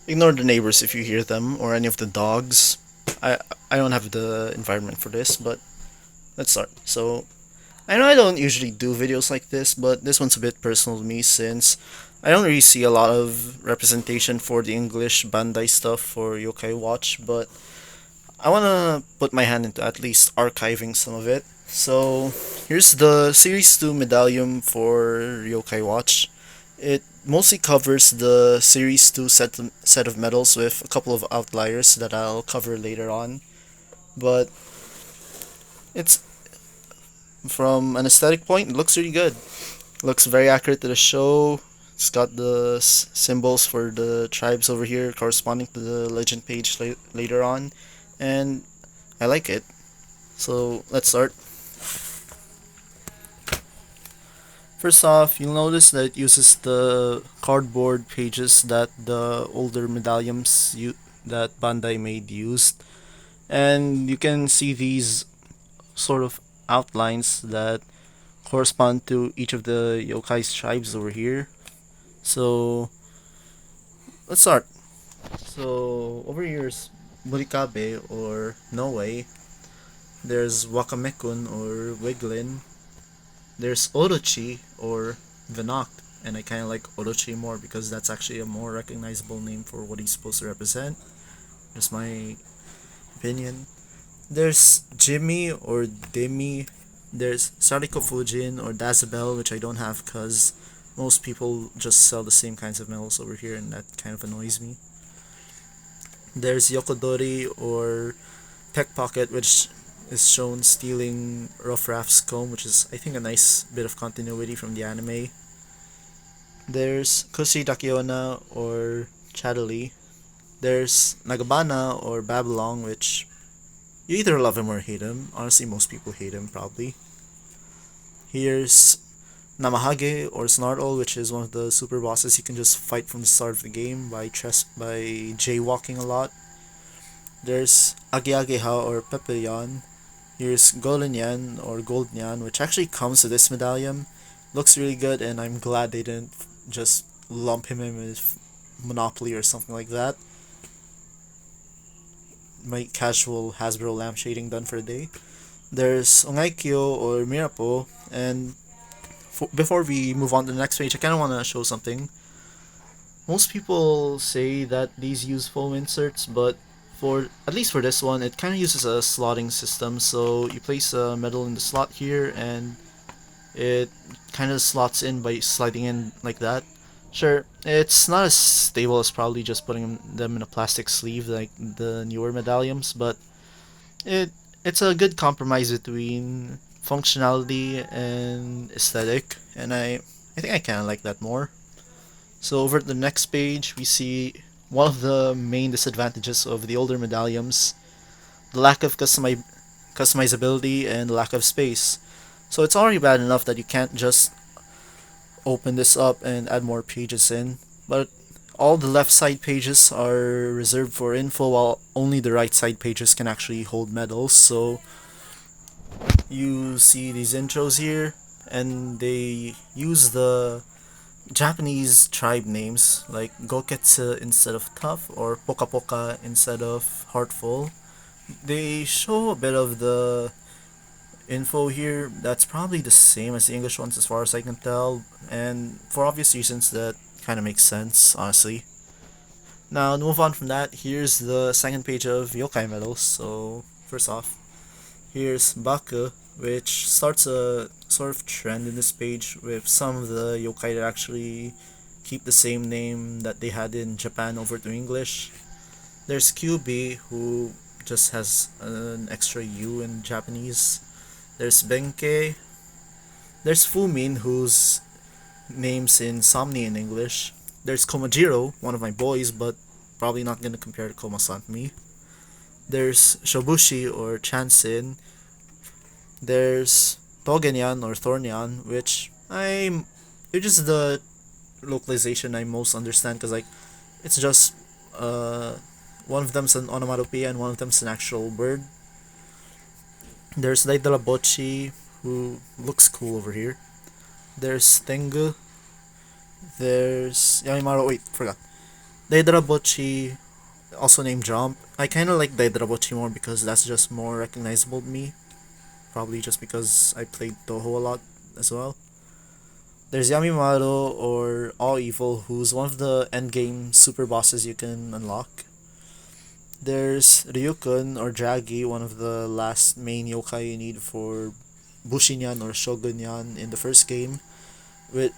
Ignore the neighbors if you hear them or any of the dogs. I I don't have the environment for this, but let's start. So I know I don't usually do videos like this, but this one's a bit personal to me since I don't really see a lot of representation for the English Bandai stuff for Yokai Watch, but I want to put my hand into at least archiving some of it. So here's the Series 2 Medallium for Yokai Watch. It mostly covers the Series 2 set of medals with a couple of outliers that I'll cover later on. But it's from an aesthetic point, it looks really good. Looks very accurate to the show. It's got the symbols for the tribes over here corresponding to the legend page later on, and I like it. So let's start. First off, you'll notice that it uses the cardboard pages that the older medallions that Bandai made used, and you can see these sort of outlines that correspond to each of the yokai's tribes over here. So let's start. So over here is Murikabe or Noe. There's Wakamekun or Wiglin. There's Orochi or Vinoct. And I kind of like Orochi more because that's actually a more recognizable name for what he's supposed to represent. That's my opinion. There's Jimmy or Demi. There's Sariko Fujin or Dazabel, which I don't have because most people just sell the same kinds of medals over here, and that kind of annoys me. There's Yokodori or Pickpocket, which is shown stealing Rough Raft's comb, which is, I think, a nice bit of continuity from the anime. There's Kushi Dakiona or Chadoli. There's Nagabana or Babylon, which you either love him or hate him. Honestly, most people hate him, probably. Here's Namahage or Snartle, which is one of the super bosses you can just fight from the start of the game by jaywalking a lot. There's Ageageha or Pepeyan. Here's Golenyan or Goldnyan, which actually comes with this medallion. Looks really good, and I'm glad they didn't just lump him in with Monopoly or something like that. My casual Hasbro lamp shading done for the day. There's Ongaikyo or Mirapo, and before we move on to the next page, I kind of want to show something. Most people say that these use foam inserts, but for at least for this one, it kind of uses a slotting system. So you place a metal in the slot here, and it kind of slots in by sliding in like that. Sure, it's not as stable as probably just putting them in a plastic sleeve like the newer medallions, but it it's a good compromise between functionality and aesthetic, and I think I kind of like that more. So over at the next page, we see one of the main disadvantages of the older medallions, the lack of customizability and the lack of space. So it's already bad enough that you can't just open this up and add more pages in, but all the left side pages are reserved for info while only the right side pages can actually hold medals. So you see these intros here, and they use the Japanese tribe names like Goketsu instead of tough or Poka Poka instead of heartful. They show a bit of the info here that's probably the same as the English ones as far as I can tell, and for obvious reasons that kind of makes sense, honestly. Now, to move on from that, here's the second page of Yokai medals. So, first off, here's Baku, which starts a sort of trend in this page with some of the yokai that actually keep the same name that they had in Japan over to English. There's QB, who just has an extra U in Japanese. There's Benkei. There's Fumin, whose name's Insomni in English. There's Komajiro, one of my boys, but probably not gonna compare to Koma-san to me. There's Shobushi or Chansin. There's Togenyan or Thornyan, which is the localization I most understand because like it's just uh one of them's an onomatopoeia and one of them's an actual word. There's Daidalabochi, who looks cool over here. There's Tengu. There's Yamimaru. Wait, forgot. Daidrabochi, also named Jump. I kind of like Daidrabochi more because that's just more recognizable to me. Probably just because I played Toho a lot as well. There's Yamimaru, or All Evil, who's one of the endgame super bosses you can unlock. There's Ryukun, or Draggy, one of the last main yokai you need for Bushinyan or Shogunyan in the first game. With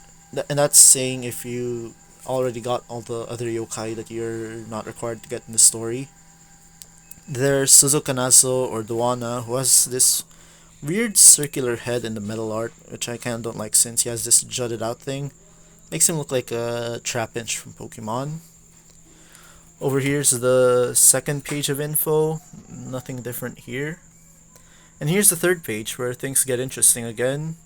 and that's saying if you already got all the other yokai that you're not required to get in the story. There's Suzukanazo, or Duana, who has this weird circular head in the metal art, which I kinda don't like since he has this jutted out thing. Makes him look like a Trapinch from Pokemon. Over here's the second page of info. Nothing different here. And here's the third page where things get interesting again.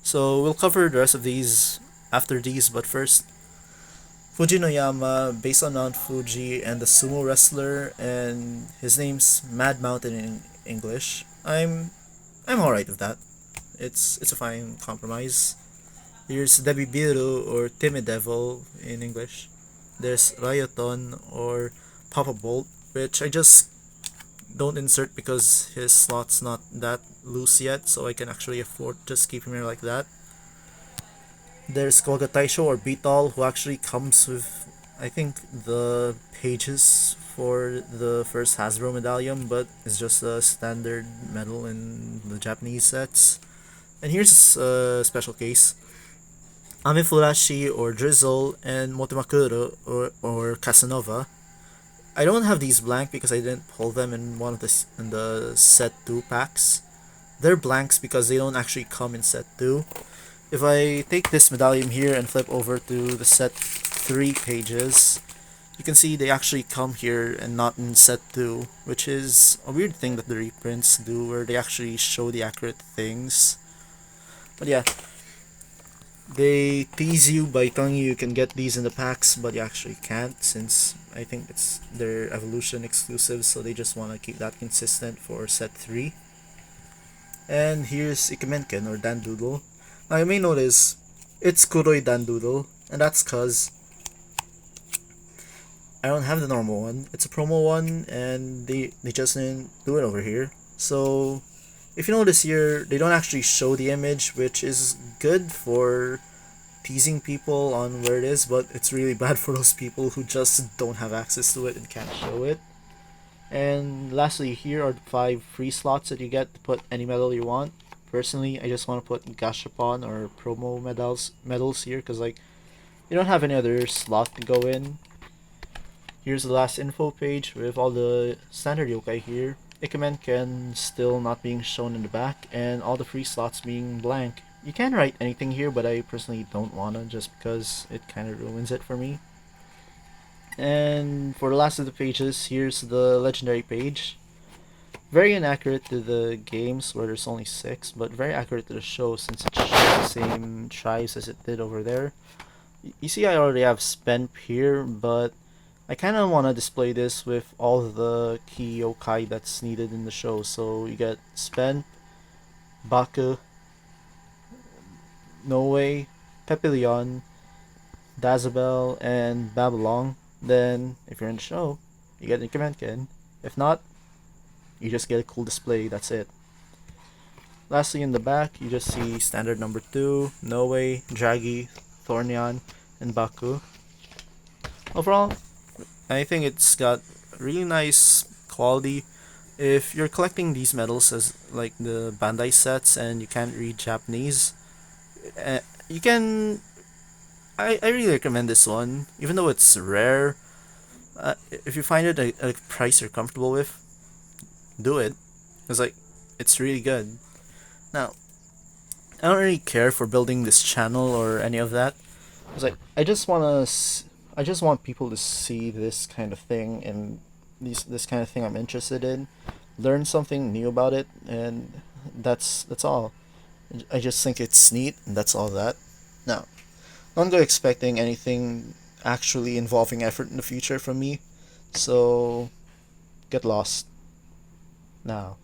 So we'll cover the rest of these after these, but first, Fujinoyama, based on Mount Fuji and the sumo wrestler, and his name's Mad Mountain in English. I'm alright with that. It's a fine compromise. Here's Debibiru, or Timid Devil in English. There's Ryoton, or Papa Bolt, which I just don't insert because his slot's not that loose yet, so I can actually afford just keep him here like that. There's Koga Taisho, or Beetle, who actually comes with, I think, the pages for the first Hasbro Medallium, but it's just a standard medal in the Japanese sets. And here's a special case. Amifurashi, or Drizzle, and Motomakuro, or Casanova. I don't have these blank because I didn't pull them in one of the set 2 packs. They're blanks because they don't actually come in set 2. If I take this medallion here and flip over to the set 3 pages, you can see they actually come here and not in set 2, which is a weird thing that the reprints do where they actually show the accurate things. But yeah, they tease you by telling you can get these in the packs, but you actually can't since I think it's their evolution exclusive, so they just want to keep that consistent for set 3. And here's Ikemenken, or Dandoodle. Now you may notice it's Kuroi Dandoodle, and that's cause I don't have the normal one. It's a promo one, and they just didn't do it over here. So if you notice here, they don't actually show the image, which is good for teasing people on where it is, but it's really bad for those people who just don't have access to it and can't show it. And lastly, here are the 5 free slots that you get to put any medal you want. Personally, I just want to put Gashapon or promo medals here because like you don't have any other slot to go in. Here's the last info page with all the standard yokai here. Ikemenken still not being shown in the back, and all the free slots being blank. You can write anything here, but I personally don't wanna just because it kind of ruins it for me. And for the last of the pages, here's the legendary page. Very inaccurate to the games where there's only 6, but very accurate to the show since it shows the same tribes as it did over there. You see I already have Spenp here, but I kind of want to display this with all the key yokai that's needed in the show. So you get Spen, Baku, Noe, Pepilion, Dazabel, and Babylon. Then, if you're in the show, you get Ikemenken. If not, you just get a cool display, that's it. Lastly, in the back, you just see standard number 2, Noe, Draggy, Thornion, and Baku. Overall, I think it's got really nice quality. If you're collecting these medals as like the Bandai sets and you can't read Japanese, you can. I really recommend this one, even though it's rare. If you find it a price you're comfortable with, do it. It's like it's really good. Now, I don't really care for building this channel or any of that. It's like I just want people to see this kind of thing and this kind of thing I'm interested in, learn something new about it, and that's all. I just think it's neat, and that's all that. Now, don't go expecting anything actually involving effort in the future from me, so get lost now.